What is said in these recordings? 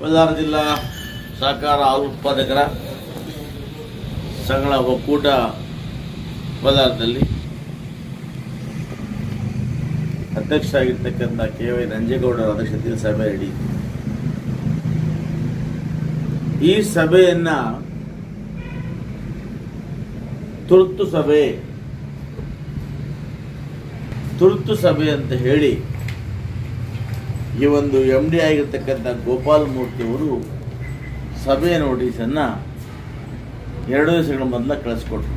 ಕೋಲಾರ ಜಿಲ್ಲಾ ಸಹಕಾರ ಹಾಲು ಉತ್ಪಾದಕರ ಸಂಘಗಳ ಒಕ್ಕೂಟ ಕೋಲಾರದಲ್ಲಿ ಅಧ್ಯಕ್ಷರಾಗಿರ್ತಕ್ಕಂಥ ಕೆ.ವೈ. ನಂಜೇಗೌಡರ ಅಧ್ಯಕ್ಷತೆಯಲ್ಲಿ ಸಭೆ ನಡೆಯಿತು. ಈ ಸಭೆಯನ್ನ ತುರ್ತು ಸಭೆ ಅಂತ ಹೇಳಿ ಈ ಒಂದು MD ಆಗಿರ್ತಕ್ಕಂಥ ಗೋಪಾಲ್ ಮೂರ್ತಿ ಅವರು ಸಭೆಯ ನೋಟಿಸನ್ನು 2 ದಿವಸಗಳ ಮೊದಲ ಕಳಿಸ್ಕೊಟ್ರು.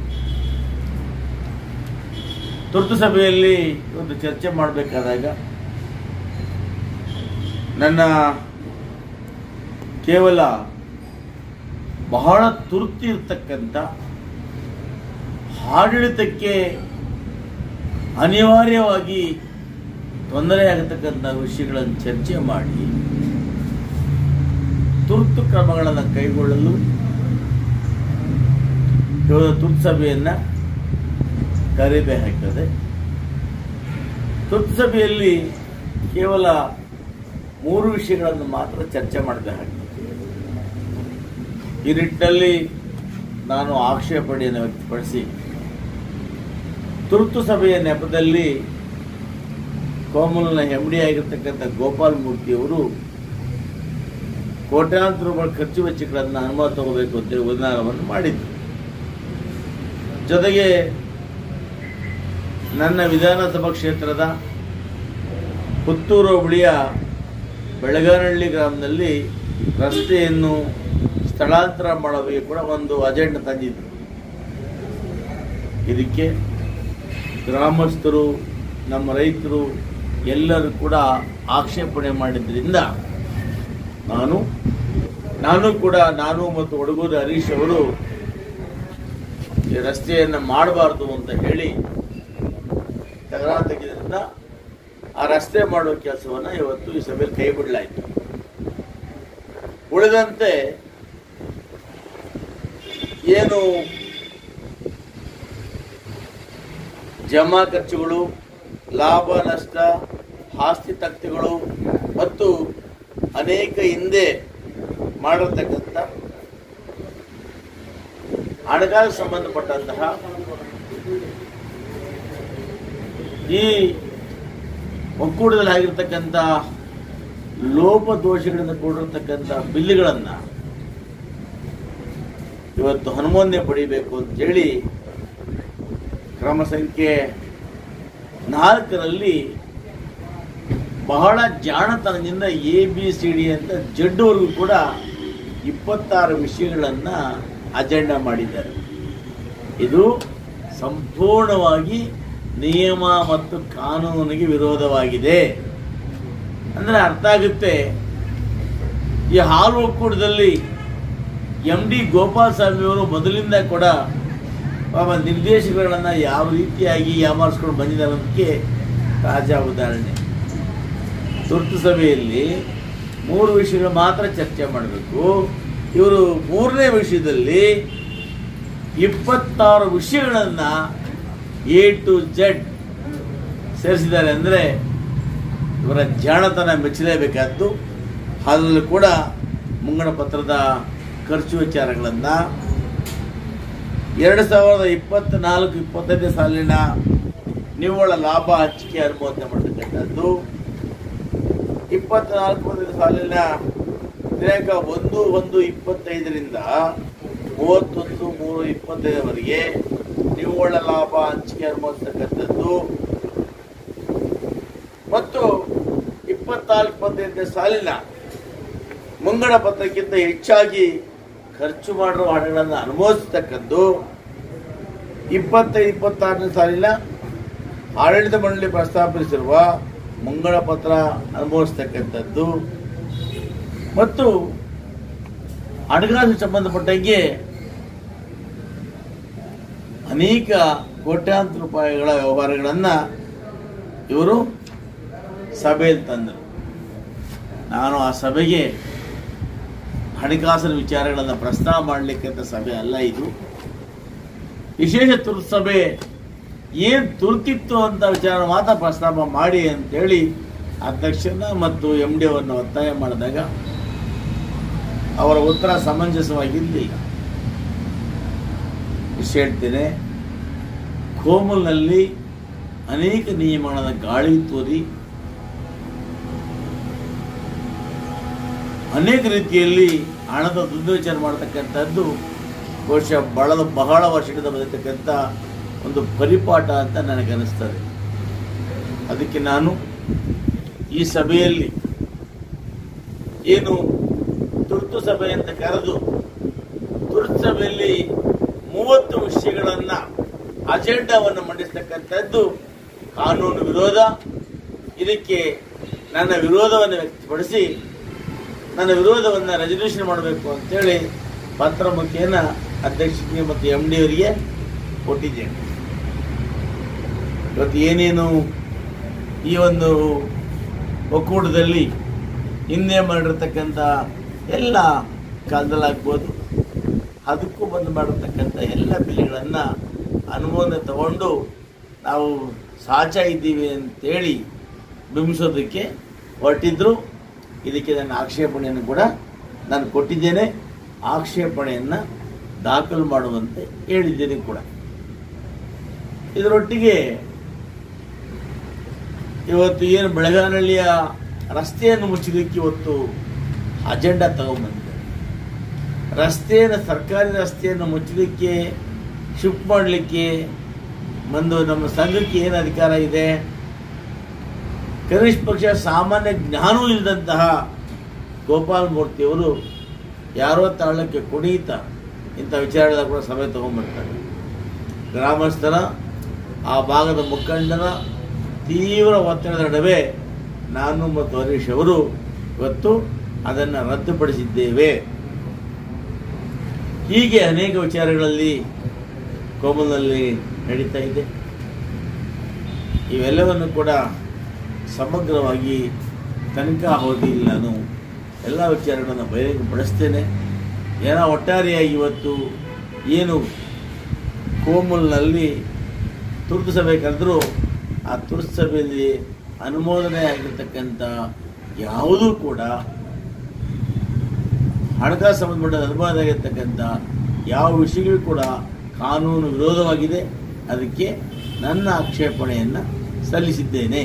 ತುರ್ತು ಸಭೆಯಲ್ಲಿ ಒಂದು ಚರ್ಚೆ ಮಾಡಬೇಕಾದಾಗ ನನ್ನ ಕೇವಲ ಬಹಳ ತುರ್ತು ಇರ್ತಕ್ಕಂಥ ಆಡಳಿತಕ್ಕೆ ಅನಿವಾರ್ಯವಾಗಿ ತೊಂದರೆಯಾಗತಕ್ಕಂಥ ವಿಷಯಗಳನ್ನು ಚರ್ಚೆ ಮಾಡಿ ತುರ್ತು ಕ್ರಮಗಳನ್ನು ಕೈಗೊಳ್ಳಲು ತುರ್ತು ಸಭೆಯನ್ನು ಕರೆಯಬೇಕಾಗ್ತದೆ. ತುರ್ತು ಸಭೆಯಲ್ಲಿ ಕೇವಲ 3 ವಿಷಯಗಳನ್ನು ಮಾತ್ರ ಚರ್ಚೆ ಮಾಡಬೇಕಾಗ್ತದೆ. ಈ ನಿಟ್ಟಿನಲ್ಲಿ ನಾನು ಆಕ್ಷೇಪಣೆಯನ್ನು ವ್ಯಕ್ತಪಡಿಸಿ ತುರ್ತು ಸಭೆಯ ನೆಪದಲ್ಲಿ ಕೋಮಲ್ನ MD ಆಗಿರ್ತಕ್ಕಂಥ ಗೋಪಾಲ್ ಮೂರ್ತಿಯವರು ಕೋಟ್ಯಾಂತರ ರೂಪಾಯಿ ಖರ್ಚು ವೆಚ್ಚಗಳನ್ನು ಅನುಮತಿ ತಗೋಬೇಕು ಅಂತ ನಿರ್ಧಾರವನ್ನು ಮಾಡಿದ್ರು. ಜೊತೆಗೆ ನನ್ನ ವಿಧಾನಸಭಾ ಕ್ಷೇತ್ರದ ಪುತ್ತೂರು ಹೋಬಳಿಯ ಬೆಳಗಾನಹಳ್ಳಿ ಗ್ರಾಮದಲ್ಲಿ ರಸ್ತೆಯನ್ನು ಸ್ಥಳಾಂತರ ಮಾಡೋದಕ್ಕೆ ಕೂಡ ಒಂದು ಅಜೆಂಡಾ ತಂದಿದ್ರು. ಇದಕ್ಕೆ ಗ್ರಾಮಸ್ಥರು, ನಮ್ಮ ರೈತರು ಎಲ್ಲರೂ ಕೂಡ ಆಕ್ಷೇಪಣೆ ಮಾಡಿದ್ರಿಂದ ನಾನು ಮತ್ತು ಒಡಗೂರು ಹರೀಶ್ ಅವರು ಈ ರಸ್ತೆಯನ್ನು ಮಾಡಬಾರ್ದು ಅಂತ ಹೇಳಿ ತಕರಾರು ತೆಗೆದ್ರಿಂದ ಆ ರಸ್ತೆ ಮಾಡುವ ಕೆಲಸವನ್ನು ಇವತ್ತು ಈ ಸಭೆಯಲ್ಲಿ ಕೈ ಬಿಡಲಾಯಿತು. ಉಳಿದಂತೆ ಏನು ಜಮಾ ಖರ್ಚುಗಳು, ಲಾಭ ನಷ್ಟ, ಆಸ್ತಿ ತಕ್ತಿಗಳು ಮತ್ತು ಅನೇಕ ಹಿಂದೆ ಮಾಡಿರ್ತಕ್ಕಂಥ ಹಣಕಾಸು ಸಂಬಂಧಪಟ್ಟಂತಹ ಈ ಒಕ್ಕೂಟದಲ್ಲಿ ಆಗಿರ್ತಕ್ಕಂಥ ಲೋಪದೋಷಗಳಿಂದ ಕೂಡಿರತಕ್ಕಂಥ ಬಿಲ್ಗಳನ್ನು ಇವತ್ತು ಅನುಮೋದನೆ ಪಡಿಬೇಕು ಅಂತೇಳಿ ಕ್ರಮ ಸಂಖ್ಯೆ 4ರಲ್ಲಿ ಬಹಳ ಜಾಣತನದಿಂದ ABCD ಅಂತ ಜಡ್ವರೆಗೂ ಕೂಡ 26 ವಿಷಯಗಳನ್ನು ಅಜೆಂಡಾ ಮಾಡಿದ್ದಾರೆ. ಇದು ಸಂಪೂರ್ಣವಾಗಿ ನಿಯಮ ಮತ್ತು ಕಾನೂನಿಗೆ ವಿರೋಧವಾಗಿದೆ. ಅಂದರೆ ಅರ್ಥ ಆಗುತ್ತೆ, ಈ ಹಾಲು ಒಕ್ಕೂಟದಲ್ಲಿ MD ಗೋಪಾಲ್ ಸ್ವಾಮಿಯವರು ಮೊದಲಿಂದ ಕೂಡ ನಿರ್ದೇಶಕಗಳನ್ನು ಯಾವ ರೀತಿಯಾಗಿ ಯಾಮಾರಿಸ್ಕೊಂಡು ಬಂದಿದ್ದಾರೆ ಅನ್ನೋದಕ್ಕೆ ತಾಜಾ ಉದಾಹರಣೆ. ತುರ್ತು ಸಭೆಯಲ್ಲಿ 3 ವಿಷಯಗಳು ಮಾತ್ರ ಚರ್ಚೆ ಮಾಡಬೇಕು. ಇವರು 3ನೇ ವಿಷಯದಲ್ಲಿ 26 ವಿಷಯಗಳನ್ನು A to Z ಸೇರಿಸಿದ್ದಾರೆ. ಅಂದರೆ ಇವರ ಜಾಣತನ ಮೆಚ್ಚಲೇಬೇಕಾದ್ದು. ಅದರಲ್ಲೂ ಕೂಡ ಮುಂಗಡ ಪತ್ರದ ಖರ್ಚು ವಿಚಾರಗಳನ್ನು 2024-25 ಸಾಲಿನ ನಿವ್ವಳ ಲಾಭ ಹಂಚಿಕೆ ಅನುಮೋದನೆ ಮಾಡತಕ್ಕಂಥದ್ದು, 24-25 ಸಾಲಿನ ದಿನಾಂಕ 1/1/25ರಿಂದ 31/3/25ವರೆಗೆ ನಿವ್ವಳ ಲಾಭ ಹಂಚಿಕೆ ಅನುಮೋದಿಸತಕ್ಕಂಥದ್ದು ಮತ್ತು 24-25 ಸಾಲಿನ ಮುಂಗಡ ಪತ್ರಕ್ಕಿಂತ ಹೆಚ್ಚಾಗಿ ಖರ್ಚು ಮಾಡಿರುವ ಹಣಗಳನ್ನು ಅನುಮೋದಿಸತಕ್ಕದ್ದು, 25-26ನೇ ಸಾಲಿನ ಆಡಳಿತ ಮಂಡಳಿ ಪ್ರಸ್ತಾಪಿಸಿರುವ ಮುಂಗಡ ಪತ್ರ ಅನುಮೋದಿಸತಕ್ಕಂಥದ್ದು ಮತ್ತು ಹಣಕಾಸು ಸಂಬಂಧಪಟ್ಟಂಗೆ ಅನೇಕ ಕೋಟ್ಯಾಂತರ ರೂಪಾಯಿಗಳ ವ್ಯವಹಾರಗಳನ್ನು ಇವರು ಸಭೆಯಲ್ಲಿ ತಂದರು. ನಾನು ಆ ಸಭೆಗೆ ಹಣಕಾಸಿನ ವಿಚಾರಗಳನ್ನು ಪ್ರಸ್ತಾವ ಮಾಡಲಿಕ್ಕಂತ ಸಭೆ ಅಲ್ಲ ಇದು. ವಿಶೇಷ ತುರ್ತು ಸಭೆ ಏನು ತುರ್ತಿತ್ತು ಅಂತ ವಿಚಾರ ಮಾತ್ರ ಪ್ರಸ್ತಾಪ ಮಾಡಿ ಅಂತೇಳಿ ಅಧ್ಯಕ್ಷನ ಮತ್ತು MD ಅವರನ್ನು ಒತ್ತಾಯ ಮಾಡಿದಾಗ ಅವರ ಉತ್ತರ ಸಮಂಜಸವಾಗಿರಲಿಲ್ಲ. ಇಷ್ಟು ಹೇಳ್ತೇನೆ, ಕೋಮಲ್ನಲ್ಲಿ ಅನೇಕ ನಿಯಮಗಳ ಗಾಳಿ ತೋರಿ ಅನೇಕ ರೀತಿಯಲ್ಲಿ ಹಣದ ದುರ್ವಿಚಾರ ಮಾಡತಕ್ಕಂಥದ್ದು ಬಹುಶಃ ಬಹಳ ವರ್ಷದಿಂದ ಬಂದಿರತಕ್ಕಂಥ ಒಂದು ಪರಿಪಾಠ ಅಂತ ನನಗನ್ನಿಸ್ತದೆ. ಅದಕ್ಕೆ ನಾನು ಈ ಸಭೆಯಲ್ಲಿ ಏನು ತುರ್ತು ಸಭೆ ಅಂತ ಕರೆದು ತುರ್ತು ಸಭೆಯಲ್ಲಿ 30 ವಿಷಯಗಳನ್ನು ಅಜೆಂಡಾವನ್ನು ಮಂಡಿಸತಕ್ಕಂಥದ್ದು ಕಾನೂನು ವಿರೋಧ. ಇದಕ್ಕೆ ನನ್ನ ವಿರೋಧವನ್ನು ವ್ಯಕ್ತಪಡಿಸಿ ನನ್ನ ವಿರೋಧವನ್ನು ರೆಸಲ್ಯೂಷನ್ ಮಾಡಬೇಕು ಅಂತೇಳಿ ಪತ್ರ ಮುಖೇನ ಅಧ್ಯಕ್ಷರಿಗೆ ಮತ್ತು MD ಅವರಿಗೆ ಕೊಟ್ಟಿದ್ದೇನೆ. ಇವತ್ತು ಏನೇನು ಈ ಒಂದು ಒಕ್ಕೂಟದಲ್ಲಿ ಹಿಂದೆ ಮಾಡಿರ್ತಕ್ಕಂಥ ಎಲ್ಲ ಕಾಲದಲ್ಲಾಗ್ಬೋದು, ಅದಕ್ಕೂ ಬಂದು ಮಾಡಿರ್ತಕ್ಕಂಥ ಎಲ್ಲ ಬಿಲ್ಗಳನ್ನು ಅನುಮೋದನೆ ತಗೊಂಡು ನಾವು ಸಾಚಾ ಇದ್ದೀವಿ ಅಂತೇಳಿ ಬಿಂಬಿಸೋದಕ್ಕೆ ಹೊರಟಿದ್ರು. ಇದಕ್ಕೆ ನನ್ನ ಆಕ್ಷೇಪಣೆಯನ್ನು ಕೂಡ ನಾನು ಕೊಟ್ಟಿದ್ದೇನೆ. ಆಕ್ಷೇಪಣೆಯನ್ನು ದಾಖಲು ಮಾಡುವಂತೆ ಹೇಳಿದ್ದೇನೆ ಕೂಡ. ಇದರೊಟ್ಟಿಗೆ ಇವತ್ತು ಏನು ಬೆಳಗಾನಹಳ್ಳಿಯ ರಸ್ತೆಯನ್ನು ಮುಚ್ಚಲಿಕ್ಕೆ ಇವತ್ತು ಅಜೆಂಡಾ ತಗೊಂಡ್ಬಂದಿದ್ದಾರೆ. ರಸ್ತೆಯನ್ನು, ಸರ್ಕಾರಿ ರಸ್ತೆಯನ್ನು ಮುಚ್ಚಲಿಕ್ಕೆ, ಶಿಫ್ಟ್ ಮಾಡಲಿಕ್ಕೆ ಒಂದು ನಮ್ಮ ಸಂಘಕ್ಕೆ ಏನು ಅಧಿಕಾರ ಇದೆ? ಕನಿಷ್ಠ ಪಕ್ಷ ಸಾಮಾನ್ಯ ಜ್ಞಾನವೂ ಇಲ್ಲದಂತಹ ಗೋಪಾಲ್ ಮೂರ್ತಿಯವರು ಯಾರೋ ತಾಳಕ್ಕೆ ಕುಣಿತ ಇಂಥ ವಿಚಾರದಾಗ ಕೂಡ ಸಭೆ ತಗೊಂಡ್ಬರ್ತಾರೆ. ಗ್ರಾಮಸ್ಥರ, ಆ ಭಾಗದ ಮುಖಂಡರ ತೀವ್ರ ಒತ್ತಡದ ನಡುವೆ ನಾನು ಮತ್ತು ಹರೀಶ್ ಅವರು ಇವತ್ತು ಅದನ್ನು ರದ್ದುಪಡಿಸಿದ್ದೇವೆ. ಹೀಗೆ ಅನೇಕ ವಿಚಾರಗಳಲ್ಲಿ ಕೋಮಲ್ನಲ್ಲಿ ನಡೀತಾ ಇದೆ. ಇವೆಲ್ಲವನ್ನು ಕೂಡ ಸಮಗ್ರವಾಗಿ ತನಿಖಾ ಅವಧಿಯಲ್ಲಿ ನಾನು ಎಲ್ಲ ವಿಚಾರಗಳನ್ನು ಬಹಿರಂಗಪಡಿಸ್ತೇನೆ. ಏನೋ ಒಟ್ಟಾರೆಯಾಗಿ ಇವತ್ತು ಏನು ಕೋಮಲ್ನಲ್ಲಿ ತುರ್ತು ಸಭೆ ಕರೆದರೂ ಆ ತುರ್ತು ಸಭೆಯಲ್ಲಿ ಅನುಮೋದನೆ ಆಗಿರ್ತಕ್ಕಂಥ ಯಾವುದೂ ಕೂಡ ಹಣಕಾಸು ಸಂಬಂಧಪಟ್ಟ ಅನುಮೋದನೆ ಆಗಿರ್ತಕ್ಕಂಥ ಯಾವ ವಿಷಯಗಳು ಕೂಡ ಕಾನೂನು ವಿರೋಧವಾಗಿದೆ. ಅದಕ್ಕೆ ನನ್ನ ಆಕ್ಷೇಪಣೆಯನ್ನು ಸಲ್ಲಿಸಿದ್ದೇನೆ.